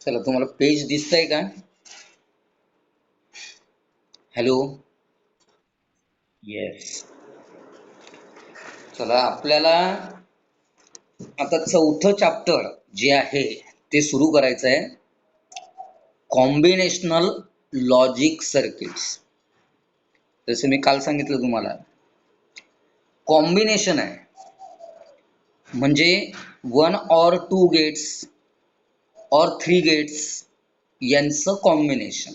चला, तुम्हाला पेज दिसतंय का? हॅलो. येस. चला, आपल्याला आता चौथं चॅप्टर जे आहे ते सुरू करायचं आहे. Combinational logic circuits. जसे मी काल सांगितलं तुम्हाला, कॉम्बिनेशन आहे म्हणजे 1 or 2 गेट्स और 3 गेट्स यांचं combination.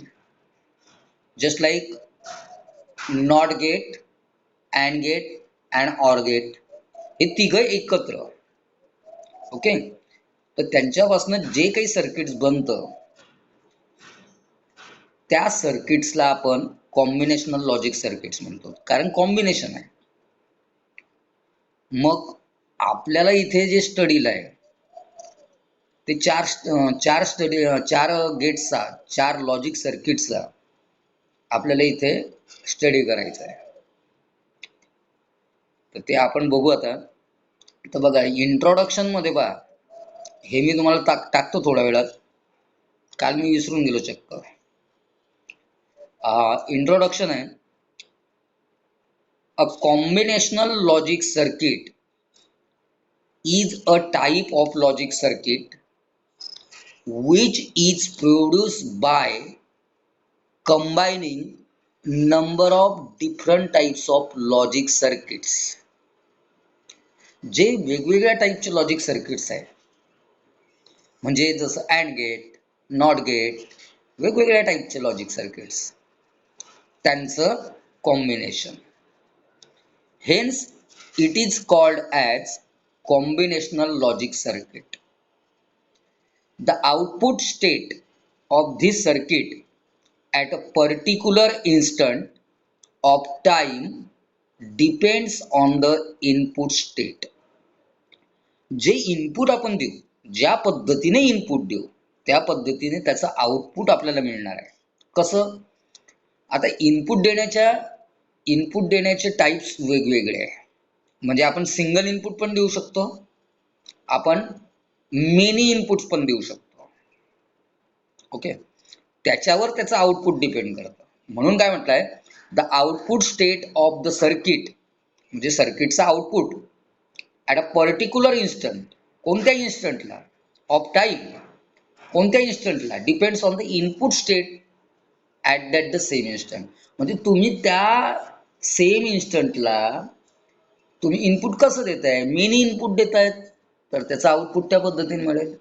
Just like not gate, and gate and or gate, हे तिघं एकत्र. ओके. तर त्यांच्यापासून जे काही सर्किट्स बनतं त्या सर्किट्सला आपण कॉम्बिनेशनल लॉजिक सर्किट्स म्हणतो, कारण कॉम्बिनेशन आहे. मग आपल्याला इथे जे स्टडीला आहे ते चार गेट्सचा, 4 लॉजिक सर्किट्सचा आपल्याला इथे स्टडी करायचं आहे. तर ते आपण बघू आता. तर बघा, इंट्रोडक्शन मध्ये पहा, हे मी तुम्हाला टाकतो थोड्या वेळात, काल मी विसरून गेलो चक्क. इंट्रोडक्शन आहे. अ combinational logic circuit is a type of logic circuit which is produced by combining number of different types of logic circuits. जे वेगवेगळ्या टाईपचे लॉजिक सर्किट्स आहेत, म्हणजे जसं अँड गेट, नॉट गेट, वेगवेगळ्या टाईपचे लॉजिक सर्किट्स, त्यांचं combination. Hence it is called as combinational logic circuit. The output state of this circuit at a particular instant of time depends on the input state. जे input आपण देऊ, ज्या पद्धतीने input देऊ त्या पद्धतीने त्याचं आउटपुट आपल्याला मिळणार आहे. कसं? आता इनपुट देण्याचे टाइप्स वेगवेगळे आहे. म्हणजे आपण सिंगल इनपुट पण देऊ शकतो, आपण मेनी इनपुट्स पण देऊ शकतो. ओके. त्याच्यावर त्याचं आउटपुट डिपेंड करतं. म्हणून काय म्हटलंय, the output state of the circuit, म्हणजे सर्किटचा output at a particular instant, कोणत्या इन्स्टंटला, ऑफ टाइम, कोणत्या इन्स्टंटला, depends on the input state at that the same instant. म्हणजे तुम्ही त्या सेम इन्स्टंटला तुम्ही इनपुट कसं देताय, मेनी इनपुट देतायत तर त्याचं आउटपुट त्या पद्धतीने मिळेल.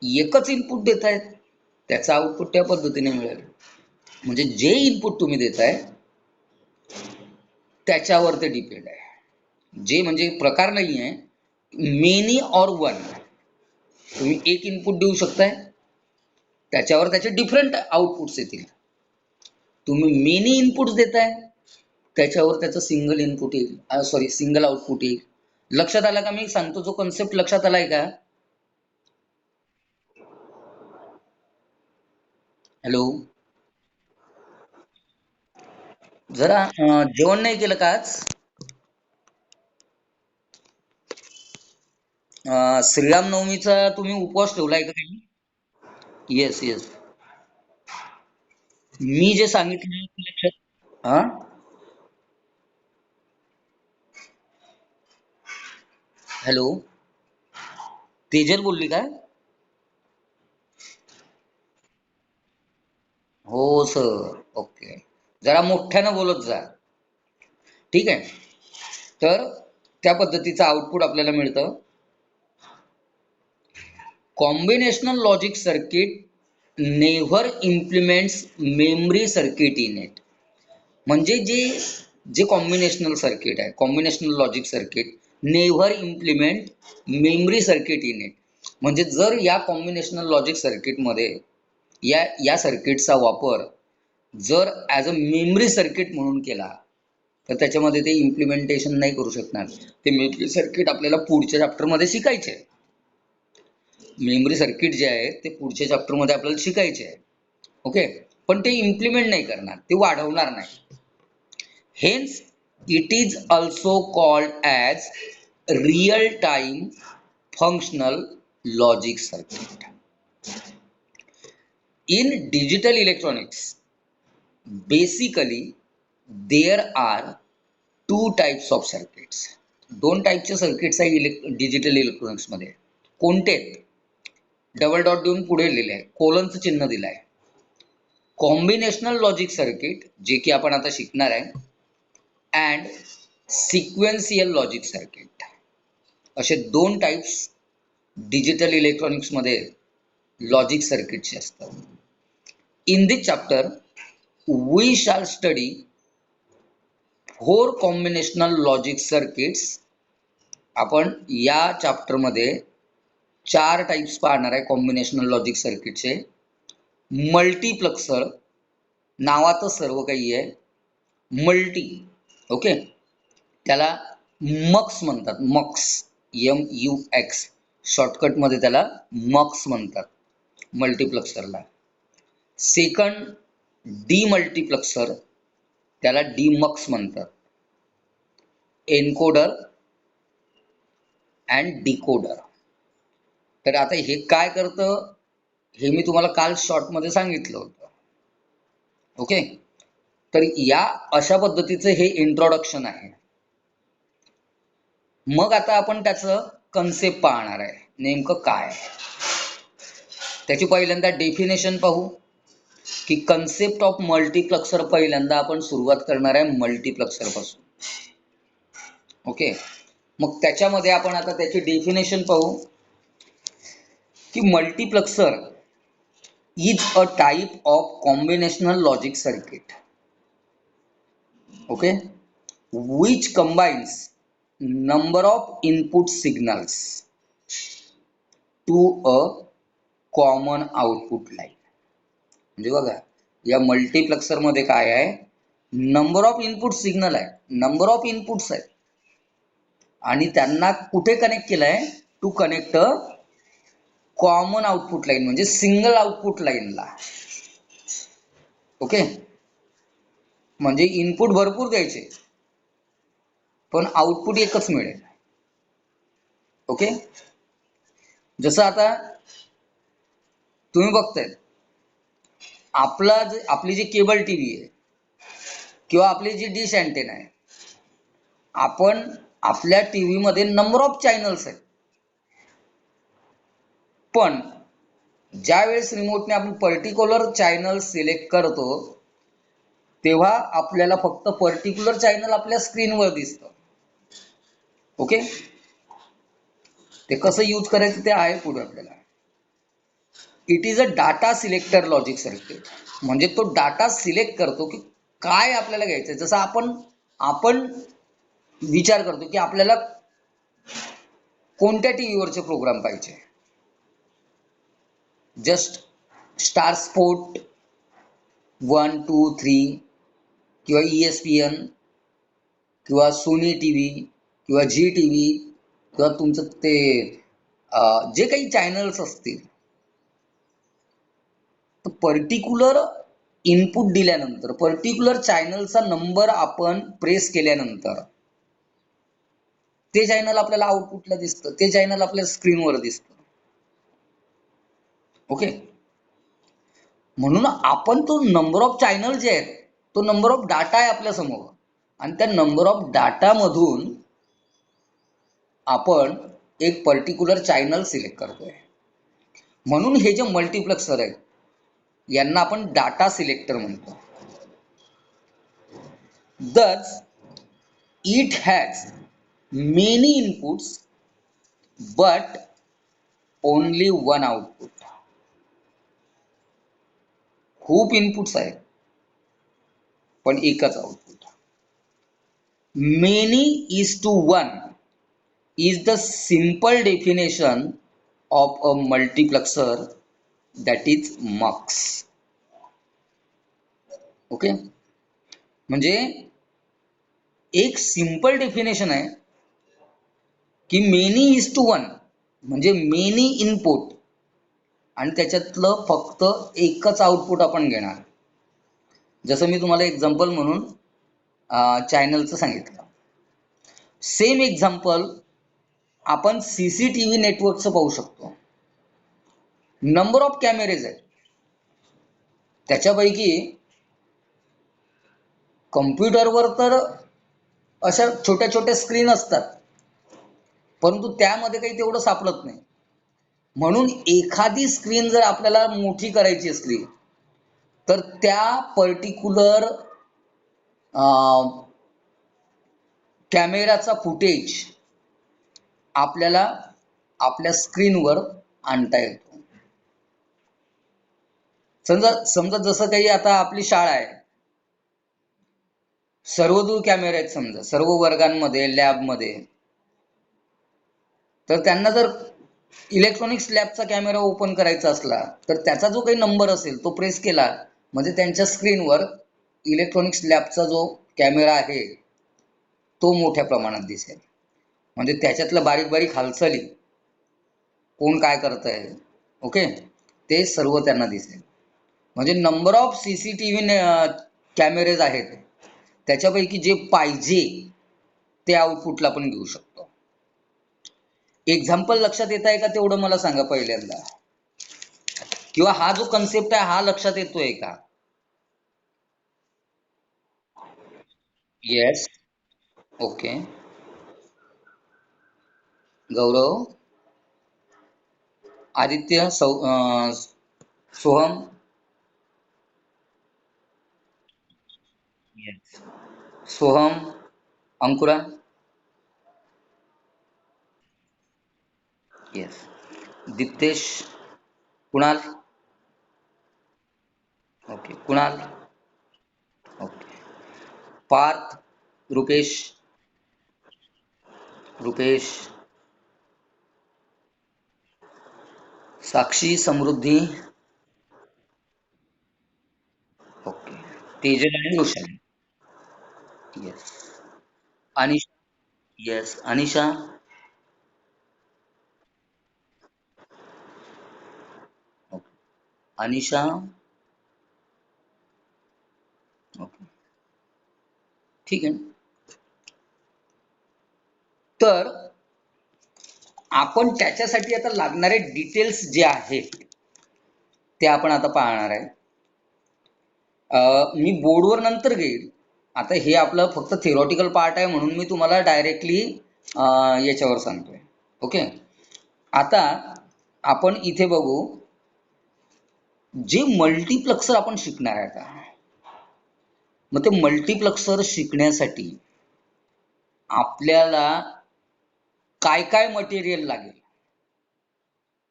एकच इनपुट देतायत त्याचं आउटपुट त्या पद्धतीने मिळेल. म्हणजे जे इनपुट तुम्ही देताय त्याच्यावर ते डिपेंड आहे. जे म्हणजे प्रकार नाही आहे मेनी और वन. तुम्ही एक इनपुट देऊ शकताय, त्याच्यावर त्याचे डिफरंट आउटपुट्स येतील. तुम्ही मेनी इनपुट्स देताय, त्याच्यावर त्याचं सिंगल इनपुट येईल, सिंगल आउटपुट येईल. लक्षात आला का? मी सांगतो जो कन्सेप्ट लक्षात आलाय का? हॅलो. जरा जेवण नाही केलं का आज? श्रीराम नवमीचा तुम्ही उपवास ठेवलाय का काही? Yes yes. मी जे सांगितलं ते लक्षात. हा. हॅलो. तेजल बोलली का? हो सर. ओके. जरा मोठ्यानं बोलत जा. ठीक आहे. तर त्या पद्धतीचं आउटपुट आपल्याला मिळतं. Combinational logic circuit never implements memory circuit in it. म्हणजे जे जे कॉम्बिनेशनल सर्किट आहे, combinational logic circuit never implement memory circuit in it. म्हणजे जर या कॉम्बिनेशनल लॉजिक सर्किटमध्ये या सर्किटचा वापर जर ॲज अ मेमरी सर्किट म्हणून केला तर त्याच्यामध्ये ते इम्प्लिमेंटेशन नाही करू शकणार. ते मेमरी सर्किट आपल्याला पुढच्या चॅप्टरमध्ये शिकायचे आहे. मेमरी सर्किट जे आहे ते पुढच्या चॅप्टरमध्ये आपल्याला शिकायचे आहे. ओके. पण ते इम्प्लिमेंट नाही करणार, ते वाढवणार नाही. Hence it is also called as real time functional logic circuit. In digital electronics, basically there are two types of circuits. दोन टाईपचे सर्किट्स आहे डिजिटल इलेक्ट्रॉनिक्स मध्ये. कोणते? डबल डॉट देऊन पुढे लिहिले आहे, कोलनचं चिन्ह दिलं आहे. कॉम्बिनेशनल लॉजिक सर्किट, जे की आपण आता शिकणार आहे, अँड सिक्वेन्शियल लॉजिक सर्किट, असे दोन टाईप्स डिजिटल इलेक्ट्रॉनिक्स मध्ये लॉजिक सर्किटचे असतात. In this chapter we shall study 4 combinational logic circuits. आपण या चॅप्टर मध्ये 4 टाइप्स पाहणार आहे कॉम्बिनेशनल लॉजिक सर्किटचे. मल्टीप्लेक्सर, नावातच सर्व काही आहे, मल्टी. ओके, त्याला मक्स म्हणतात, मक्स, MUX, शॉर्टकट मध्ये त्याला मक्स म्हणतात मल्टीप्लेक्सरला. सेकंड डीमल्टीप्लेक्सर, त्याला डीमक्स म्हणतात. Encoder and decoder. तर आता हे काय करतं हे मी तुम्हाला काल शॉर्ट मध्ये सांगितलं होतं. ओके, तर या अशा पद्धतीचं हे इंट्रोडक्शन आहे. मग आता आपण त्याचं कन्सेप्ट पाहणार आहे, नेमकं काय. त्याची पहिल्यांदा डेफिनेशन पाहू की कन्सेप्ट ऑफ मल्टीप्लेक्सर. पहिल्यांदा आपण सुरुवात करणार आहे मल्टीप्लेक्सर पासून. ओके, मग त्याच्यामध्ये आपण आता त्याची डेफिनेशन पाहू की multiplexer is a type of combinational logic circuit, okay, which combines number of input signals to a common output line. म्हणजे बघा, या मल्टीप्लेक्सर मध्ये काय आहे, नंबर ऑफ इनपुट सिग्नल आहे, नंबर ऑफ इनपुट्स आहेत, आणि त्यांना कुठे कनेक्ट केलंय, to connect common output line, म्हणजे सिंगल आउटपुट लाईनला. ओके, म्हणजे इनपुट भरपूर द्यायचे पण आउटपुट एकच मिळेल. ओके, जसं आता तुम्ही बघताय, आपली जी केबल टीव्ही आहे किंवा आपली जी डिश अँटेना आहे, आपण आपल्या टीव्ही मध्ये नंबर ऑफ चॅनल्स आहेत, पण ज्या वेळेस रिमोटने आपण पर्टिक्युलर चॅनल सिलेक्ट करतो तेव्हा आपल्याला फक्त पर्टिक्युलर चॅनल आपल्या स्क्रीनवर दिसतं. ओके, ते कसं यूज करायचं ते आहे पुढे आपल्याला. It is a data selector logic circuit, म्हणजे तो डाटा सिलेक्ट करतो की काय आपल्याला घ्यायचं. जसं आपण विचार करतो की आपल्याला कोणत्या टीव्हीवरचे प्रोग्राम पाहिजे. जस्ट स्टार स्पोर्ट 1, 2, 3 किंवा ESPN किंवा सोनी टीव्ही किंवा झी टीव्ही किंवा तुमचं ते जे काही चॅनल्स असतील, तर पर्टिक्युलर इनपुट दिल्यानंतर पर्टिक्युलर चॅनलचा नंबर आपण प्रेस केल्यानंतर ते चॅनल आपल्याला आउटपुटला दिसतं, ते चॅनल आपल्या स्क्रीनवर दिसतं. ओके, म्हणून आपण तो नंबर ऑफ चॅनल जे आहेत, तो नंबर ऑफ डाटा आहे आपल्या समोर, आणि त्या नंबर ऑफ डाटा मधून आपण एक पर्टिक्युलर चॅनल सिलेक्ट करतोय. म्हणून हे जे मल्टीप्लेक्सर आहेत यांना आपण डाटा सिलेक्टर म्हणतो. Thus, it has many inputs but only one output. खूप इनपुट्स आहेत पण एकच output. Many is to one is the simple definition of a multiplexer, that is MUX. Okay, म्हणजे एक सिंपल डेफिनेशन आहे की मेनी इज टू वन, म्हणजे many input आणि त्याच्यातलं फक्त एकच आउटपुट आपण घेणार. जसं मी तुम्हाला एक्झाम्पल म्हणून चॅनलचं सांगितलं. सेम एक्झाम्पल आपण CCTV नेटवर्कचं पाहू शकतो. नंबर ऑफ कॅमेरेज आहेत, त्याच्यापैकी कम्प्युटरवर तर अशा छोट्या छोट्या स्क्रीन असतात, परंतु त्यामध्ये काही तेवढं सापडत नाही. म्हणून एखादी स्क्रीन जर आपल्याला मोठी करायची असली तर त्या पर्टिक्युलर कॅमेराचा फुटेज आपल्याला आपल्या स्क्रीनवर आणता येतो. समजा समजा जसं काही आता आपली शाळा आहे, सर्वदूर कॅमेरे आहेत समजा सर्व वर्गांमध्ये, लॅबमध्ये. तर त्यांना जर इलेक्ट्रॉनिक्स लॅबचा कॅमेरा ओपन करायचा असला तर त्याचा जो काही नंबर असेल तो प्रेस केला म्हणजे त्यांच्या स्क्रीनवर इलेक्ट्रॉनिक्स लॅबचा जो कॅमेरा आहे तो मोठ्या प्रमाणात दिसेल. म्हणजे त्याच्यातलं बारीक बारीक हालचाली, कोण काय करत आहे, ओके, ते सर्व त्यांना दिसेल. म्हणजे नंबर ऑफ CCTV कॅमेरेज आहेत, त्याच्यापैकी जे पाहिजे ते आउटपुटला पण घेऊ शकतो. एक्झाम्पल लक्षात येत आहे का तेवढं मला सांगा पहिल्यांदा, किंवा हा जो कन्सेप्ट आहे हा लक्षात येतोय का? Yes. Okay. Gaurav, Aditya, Soham. Yes. Soham, Ankura. Yes. Diptesh, Kunal. Okay. Kunal. Okay. Parth, Rupesh. Rupesh. Sakshi, Samruddhi. Okay. Tejal आणि Roshan. Yes. Anisha. Yes. Anisha. Okay. Anisha. Okay. ठीक आहे. तर आपण त्याच्यासाठी आता लागणारे डिटेल्स जे आहेत ते आपण आता पाहणार आहे. मी बोर्डवर नंतर घेईल. आता हे आपलं फक्त थिअरॉटिकल पार्ट आहे म्हणून मी तुम्हाला डायरेक्टली याच्यावर सांगतोय. ओके. आता आपण इथे बघू, जे मल्टीप्लेक्सर आपण शिकणार आहे आता. मग ते मल्टीप्लेक्सर शिकण्यासाठी आपल्याला काय काय मटेरियल लागेल,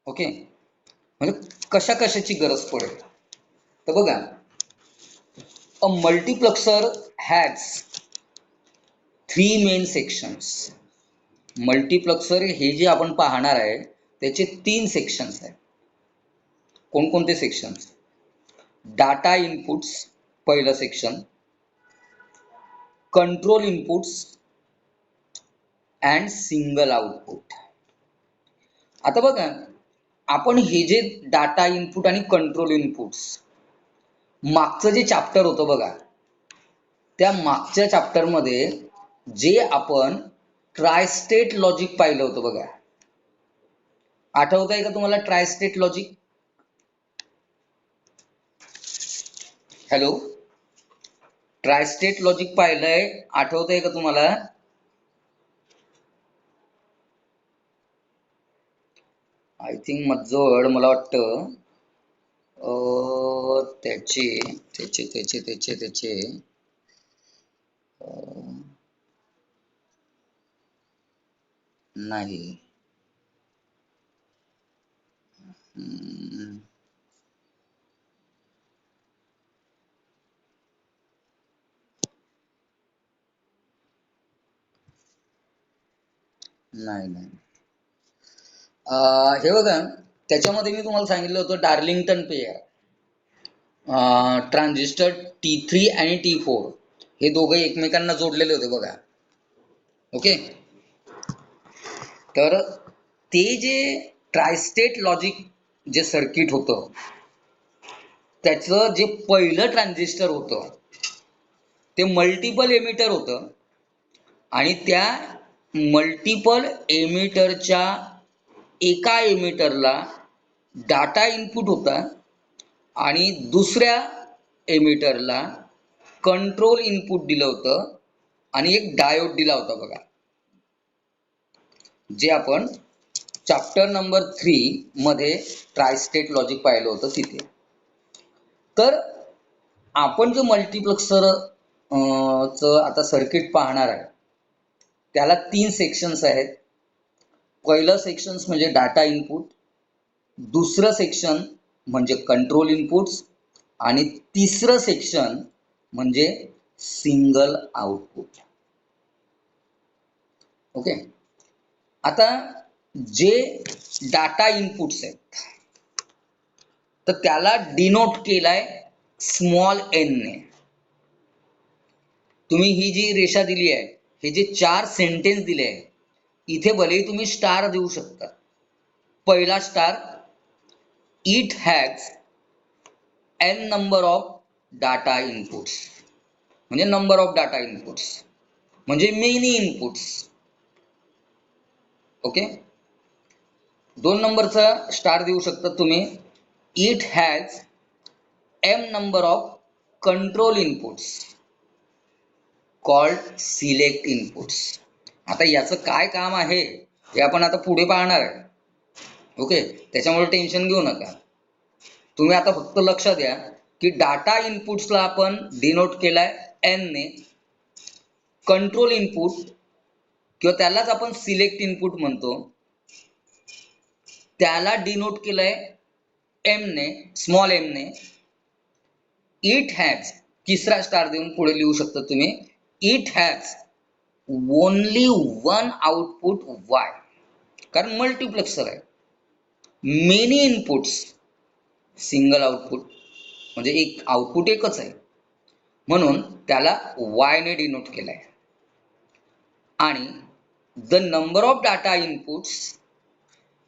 ओके, म्हणजे कशा कशाची गरज पडेल. तर बघा, a multiplexer has 3 main sections. Multiplexer हे जे आपण पाहणार आहे त्याचे 3 सेक्शन्स आहेत. कोणकोणते सेक्शन्स? डाटा इनपुट्स पहिलं section, control inputs and single output. आता बघा, आपण हे जे डाटा इनपुट आणि कंट्रोल इनपुट्स, मागचं जे चॅप्टर होतं बघा, त्या मागच्या चॅप्टर मध्ये जे आपण ट्रायस्टेट लॉजिक पाहिलं होतं बघा, आठवत आहे का तुम्हाला tri-state logic? Hello, tri-state logic पाहिलंय, आठवत आहे का तुम्हाला? आय थिंक मजवड, मला वाटतं त्याचे त्याचे त्याचे त्याचे त्याचे नाही, नाही नाही. हे बघा, त्याच्यामध्ये मी तुम्हाला सांगितलं होतं डार्लिंग्टन पेयर, ट्रान्झिस्टर T3 आणि T4 हे दोघे एकमेकांना जोडलेले होते बघा, ओके. तर ते जे ट्रायस्टेट लॉजिक जे सर्किट होतं त्याचं जे पहिलं ट्रान्झिस्टर होतं ते मल्टिपल एमिटर होतं, आणि त्या मल्टिपल एमिटरच्या एका एमिटरला डाटा इनपुट होता आणि दुसऱ्या एमिटरला कंट्रोल इनपुट दिलं होतं आणि एक डायोड दिला होता बघा, जे आपण चॅप्टर नंबर 3 मध्ये ट्रायस्टेट लॉजिक पाहिलं होतं तिथे. तर आपण जे मल्टिप्लेक्सर च आता सर्किट पाहणार आहे त्याला 3 सेक्शन्स आहेत. पहिलं सेक्शन्स म्हणजे डाटा इनपुट, दुसरं सेक्शन म्हणजे कंट्रोल इनपुट्स आणि तिसरं सेक्शन म्हणजे सिंगल आउटपुट. ओके. आता जे डाटा इनपुट्स आहेत तर त्याला डिनोट केलाय स्मॉल एन ने. तुम्ही ही जी रेषा दिली आहे, हे जे 4 सेंटेन्स दिले आहे, इथे भलेही तुम्ही स्टार देऊ शकता. पहिला star, it has n number of data inputs, म्हणजे नंबर ऑफ डाटा इनपुट्स म्हणजे मेनी इनपुट्स. ओके. 2 नंबरचा स्टार देऊ शकता तुम्ही, it has m number of control inputs called select inputs. आता याचं काय काम आहे हे आपण आता पुढे पाहणार आहे. ओके, त्याच्यामुळे टेन्शन घेऊ नका. तुम्ही आता फक्त लक्ष द्या की डाटा इनपुट्सला आपण डिनोट केलाय एन ने, कंट्रोल इनपुट किंवा त्यालाच आपण सिलेक्ट इनपुट म्हणतो त्याला डिनोट केलंय एम ने, स्मॉल एम ने. इट हॅज, तिसरा स्टार देऊन पुढे लिहू शकता तुम्ही, it has only one output Y, कारण मल्टिप्लेक्सर आहे. मेनी इनपुट्स, सिंगल आउटपुट म्हणजे एक आउटपुट एकच आहे म्हणून त्याला वाय ने डिनोट केलाय. आणि the number of data inputs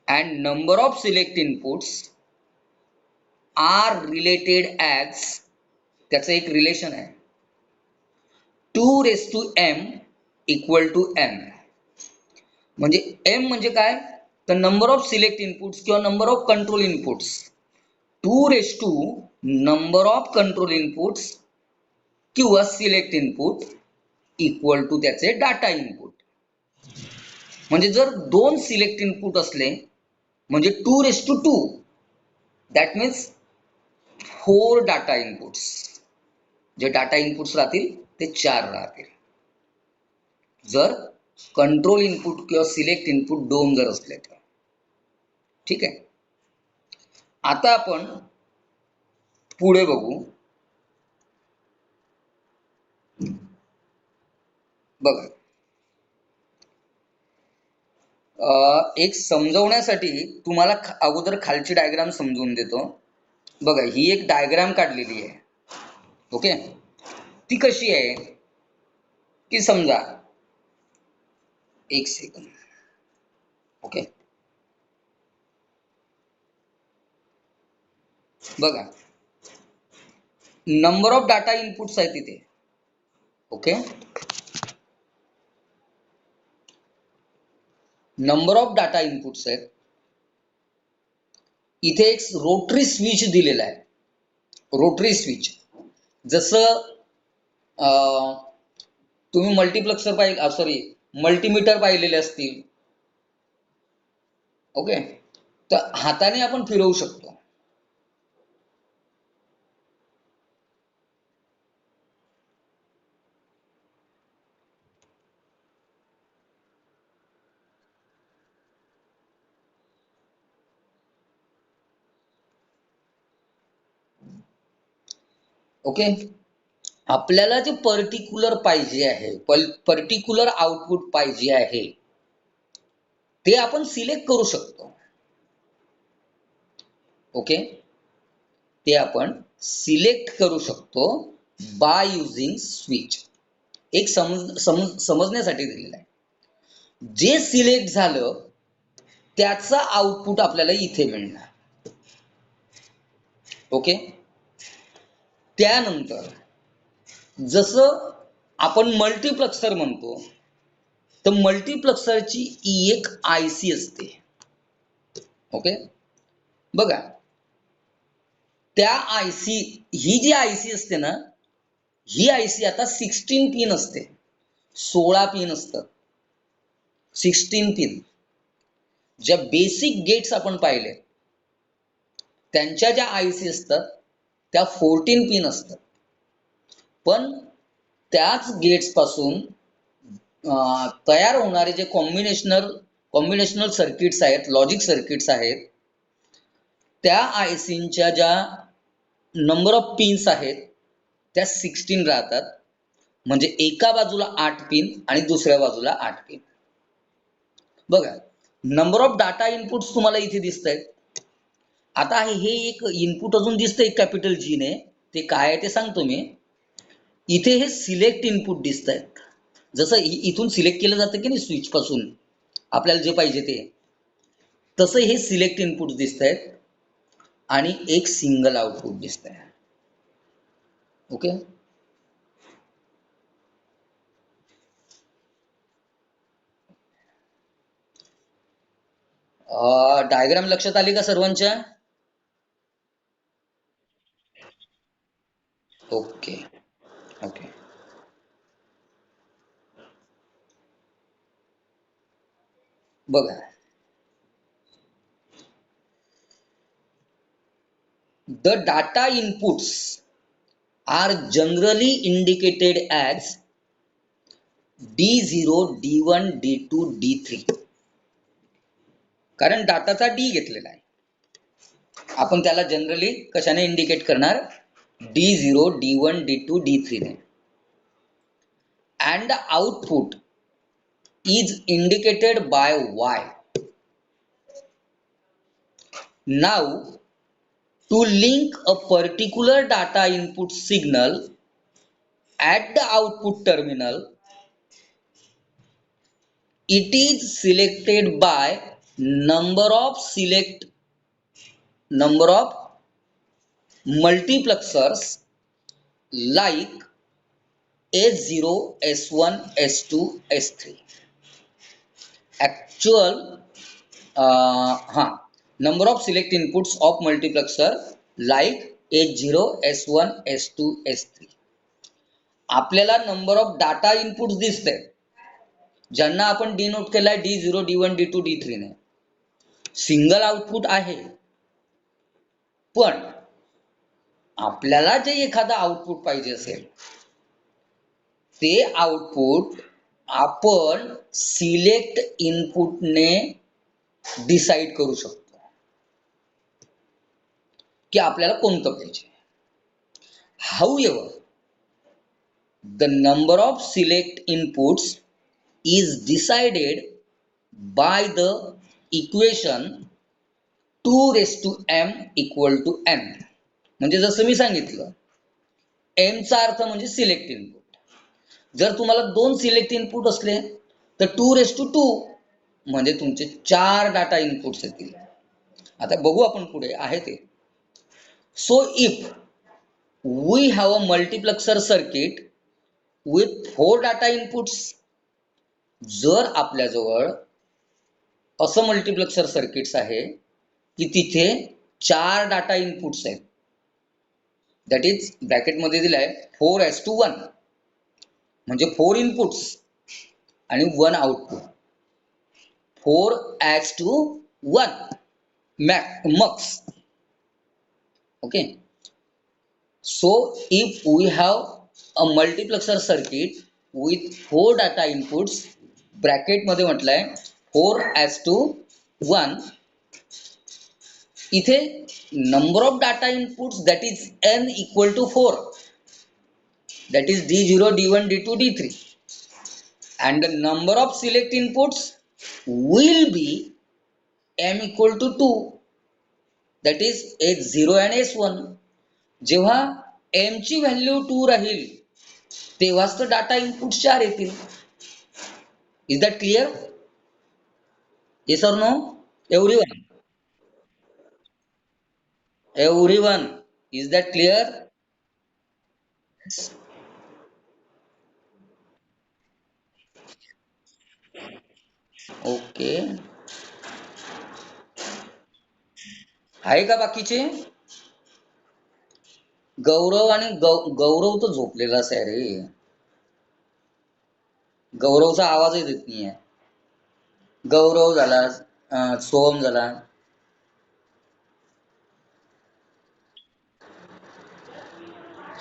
and number of select inputs are related as, त्याचं एक रिलेशन आहे, 2m इक्वल टू n. म्हणजे m म्हणजे काय, तर नंबर ऑफ सिलेक्ट इनपुट्स किंवा number of control inputs, 2 number of control inputs किंवा select input equal to त्याचे डाटा इनपुट. म्हणजे जर 2 सिलेक्ट इनपुट असले म्हणजे 2 दॅट मीन्स 4 डाटा इनपुट्स. जे डाटा इनपुट्स राहतील ते 4 राहतील. जर कंट्रोल इनपुट किंवा सिलेक्ट इनपुट 2 जर असले तर. ठीक आहे. आता आपण पुढे बघू. बघा, एक समजवण्यासाठी तुम्हाला अगोदर खालची डायग्राम समजून देतो. बघा, ही एक डायग्राम काढलेली आहे. ओके. ती कशी आहे की समजा, एक सेकंद. ओके, बघा, नंबर ऑफ डाटा इनपुट्स आहे तिथे. Okay, number of data inputs आहेत. इथे एक रोटरी स्विच दिलेला आहे. रोटरी स्विच जसं तुम्ही मल्टिप्लेक्सर मल्टीमीटर पाहिलेले असतील. ओके, तर हाताने आपण फिरवू शकतो. ओके, आपल्याला जे पर्टिक्युलर पाहिजे आहे, पर्टिक्युलर आउटपुट पाहिजे आहे ते आपण सिलेक्ट करू शकतो. ओके, ते आपण सिलेक्ट करू शकतो बाय युजिंग स्विच. एक समजण्यासाठी दिलेलं आहे. जे सिलेक्ट झालं त्याचा आउटपुट आपल्याला इथे मिळणार. ओके, त्यानंतर जसं आपण मल्टिप्लेक्सर म्हणतो तर मल्टिप्लेक्सरची एक IC असते. ओके, बघा, त्या आयसी, ही जी आयसी असते ना, ही आयसी आता 16 पिन असते, 16 पिन असतं, 16 पिन. ज्या बेसिक गेट्स आपण पाहिले त्यांच्या ज्या आयसी असतात त्या 14 पिन असतात. पण त्याच गेट्स पासून तयार होणारे जे कॉम्बिनेशनल सर्किट्स आहेत, लॉजिक सर्किट्स आहेत, त्या आयसींच्या ज्या नंबर ऑफ पिन्स आहेत त्या 16 राहतात. म्हणजे एका बाजूला 8 पिन आणि दुसऱ्या बाजूला 8 पिन. बघा, नंबर ऑफ डाटा इनपुट्स तुम्हाला इथे दिसत आहेत. आता हे एक इनपुट अजून दिसतंय कॅपिटल जी ने, ते काय आहे ते सांगतो मी. इथे हे सिलेक्ट इनपुट दिसत आहेत. जसं इथून सिलेक्ट केलं जातं की नाही स्विच पासून आपल्याला जे पाहिजे ते, तसं हे सिलेक्ट इनपुट दिसत आहेत आणि एक सिंगल आउटपुट दिसत आहे. ओके, डायग्राम लक्षात आली का सर्वांच्या? Okay okay. बघा, the data inputs are generally indicated as D0, D1, D2, D3. कारण डाटाचा डी घेतलेला आहे, आपण त्याला जनरली कशाने इंडिकेट करणार? D0, D1, D2, D3 ने. And the output is indicated by Y. Now, to link a particular data input signal at the output terminal, it is selected by number of multiplexers like S0, S1, S2, S3. Actual number of select inputs of multiplexer like H0, S1, S2, S3. आपल्याला number of data inputs दिसते ज्यांना आपण denote केलाय D0, D1, D2, D3 ने. Single output आहे, पण आपल्याला जे एखादा आउटपुट पाहिजे असेल ते आउटपुट आपण सिलेक्ट इनपुटने डिसाइड करू शकतो की आपल्याला कोणतं पाहिजे. However, the number of select inputs is decided by the equation 2 raised to m equal to n. म्हणजे जसं मी सांगितलं, m चा अर्थ म्हणजे सिलेक्ट इनपुट. जर तुम्हाला 2 सिलेक्ट इनपुट असले तर 2 raised to 2 म्हणजे तुमचे 4 डाटा इनपुट्स येतील. आता बघू आपण पुढे आहे ते. So if we have a multiplexer circuit with 4 data inputs, जर आपल्याजवळ असं मल्टिप्लेक्सर सर्किट्स आहे की तिथे 4 डाटा इनपुट्स आहेत, दॅट इज ब्रॅकेटमध्ये दिलाय 4:1, म्हणजे 4 इनपुट्स आणि 1 output. 4:1 mux. Okay, so if we have a multiplexer circuit with 4 data inputs, bracket मध्ये म्हटलंय 4:1, इथे number of data inputs that is n equal to 4, that is D0, D1, D2, D3, and the number of select inputs will be m equal to 2, that is H0 and S1. जेव्हा m ची value 2 राहील तेव्हाच तर data input 4 येतील. Is that clear? Yes or no everyone? Everyone, is that clear? Okay, आहे का बाकीचे? गौरव आणि गौरव तर झोपलेलाच आहे रे. गौरवचा आवाजही देत नाहीये. गौरव झाला, सोहम झाला.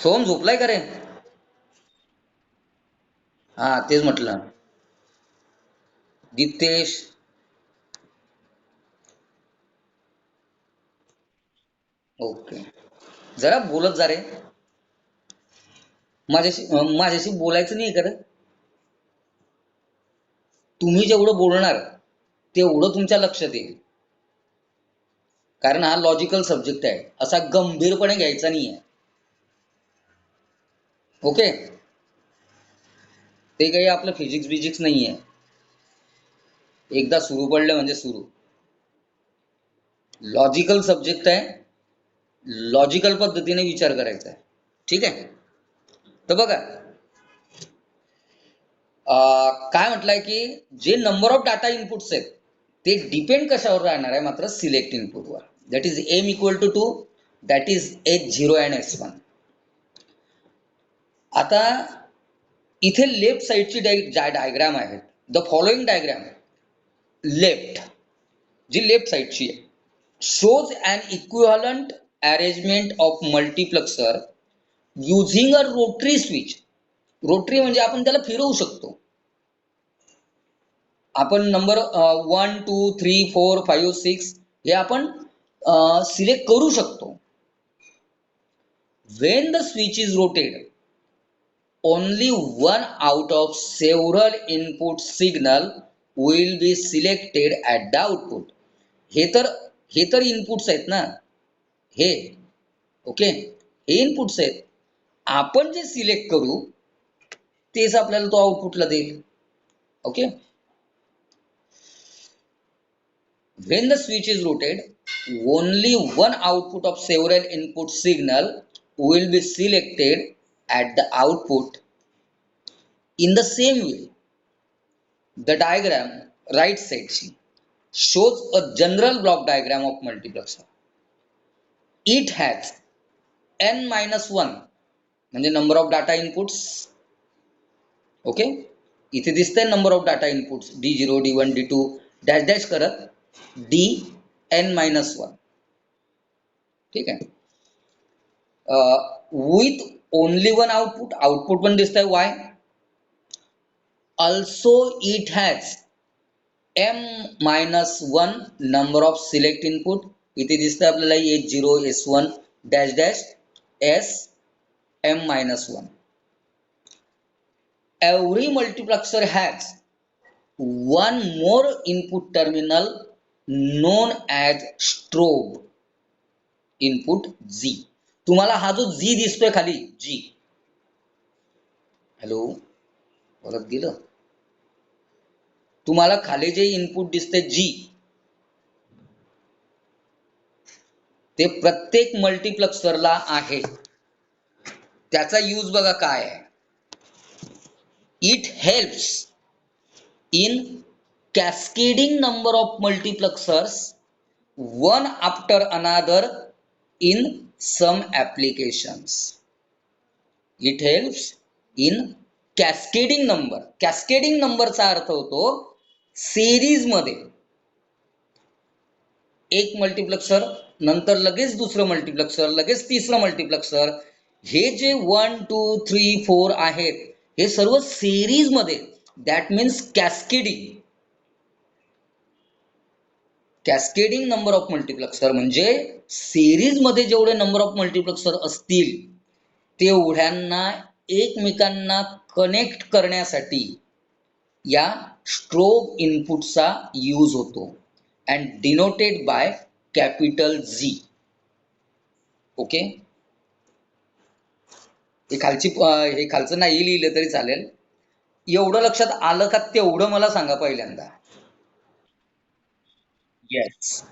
सोहम झोपलाय का रे? हा तेच म्हटलं. दीप्तेश. ओके. जरा बोलत जा रे. माझ्याशी बोलायचं नाही का रे? तुम्ही जेवढं बोलणार तेवढं तुमच्या लक्षात येईल. कारण हा लॉजिकल सब्जेक्ट आहे, असा गंभीरपणे घ्यायचा नाहीये. ओके. ते काही आपलं फिजिक्स बिजिक्स नाहीये. एकदा सुरू पडलं म्हणजे सुरू. लॉजिकल सब्जेक्ट आहे, लॉजिकल पद्धतीने विचार करायचा आहे. ठीक आहे. तर बघा, काय म्हटलंय की जे नंबर ऑफ डाटा इनपुट्स आहेत ते डिपेंड कशावर राहणार आहे, मात्र सिलेक्ट इनपुटवर. That is M equal to 2, दॅट इज H0 अँड S1. आता इथे लेफ्ट साईडची डायग्राम आहे. द फॉलोइंग डायग्राम लेफ्ट, जी लेफ्ट साईडची आहे, shows an equivalent arrangement of multiplexer using a rotary switch. Rotary म्हणजे आपण त्याला फिरवू शकतो. आपण नंबर 1 2 3 4 5 6 हे आपण सिलेक्ट करू शकतो. When the switch is rotated, only one out of several input signal will be selected at the output. हे तर इनपुट्स आहेत ना, हे ओके, हे इनपुट्स आहेत. आपण जे सिलेक्ट करू तेच आपल्याला तो आउटपुटला देईल. Okay. When the switch is rotated, only one output of several input signal will be selected at the output. In the same way, the diagram right side shows a general block diagram of multiplexer. It has n-1 म्हणजे number of data inputs. Okay. इथे दिसतंय number of data inputs D0 D1 D2 dash dash करत Dn-1. ठीक आहे. With only one output, output पण दिसतंय Y. Also it has m-1 number of select input. इथे दिसतंय आपल्याला H0 S1 dash dash S m-1. Every multiplexer has one more input terminal known as strobe input G. तुम्हाला हा जो G दिसतोय खाली, G, हॅलो, परत गेलं. तुम्हाला खाली जे इनपुट दिसते G, ते प्रत्येक मल्टीप्लेक्सरला आहे. त्याचा यूज बघा काय आहे. It helps in cascading number of multiplexers one after another in some applications. It helps in cascading number. Cascading number चा अर्थ होतो सिरीज मध्ये एक मल्टीप्लेक्सर, नंतर लगेच दुसरं मल्टीप्लेक्सर, लगेच तिसरं मल्टीप्लेक्सर. हे जे 1 2 3 4 आहेत हे सर्व सिरीज मध्ये, that means cascading. Cascading number of multiplexer म्हणजे सिरीज मध्ये जेवढे नंबर ऑफ मल्टीप्लेक्सर असतील तेवढ्यांना एकमेकांना कनेक्ट करण्यासाठी या स्ट्रोब इनपुटचा यूज होतो and denoted by capital G. Okay. हे खालचं नाही लिहिलं तरी चालेल. एवढं लक्षात आलं का तेवढं मला सांगा पहिल्यांदा. येस.